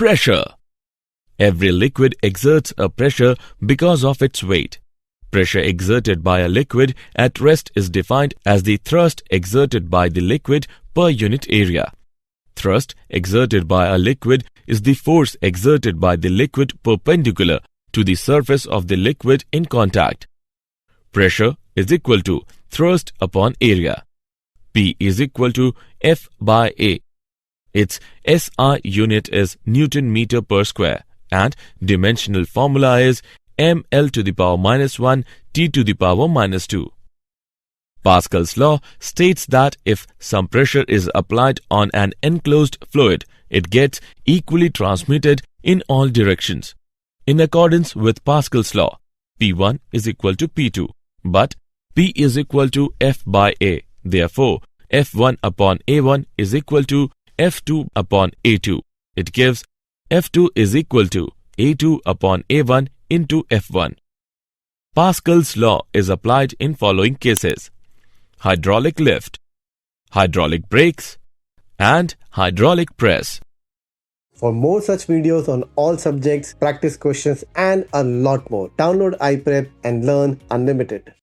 Pressure. Every liquid exerts a pressure because of its weight. Pressure exerted by a liquid at rest is defined as the thrust exerted by the liquid per unit area. Thrust exerted by a liquid is the force exerted by the liquid perpendicular to the surface of the liquid in contact. Pressure is equal to thrust upon area. P is equal to F by A. Its SI unit is Newton meter per square and dimensional formula is mL to the power minus 1 T to the power minus 2. Pascal's law states that if some pressure is applied on an enclosed fluid, it gets equally transmitted in all directions. In accordance with Pascal's law, P1 is equal to P2, but P is equal to F by A. Therefore, F1 upon A1 is equal to F2 upon A2. It gives F2 is equal to A2 upon A1 into F1. Pascal's law is applied in following cases: hydraulic lift, hydraulic brakes, and hydraulic press. For more such videos on all subjects, practice questions, and a lot more, download iPrep and learn unlimited.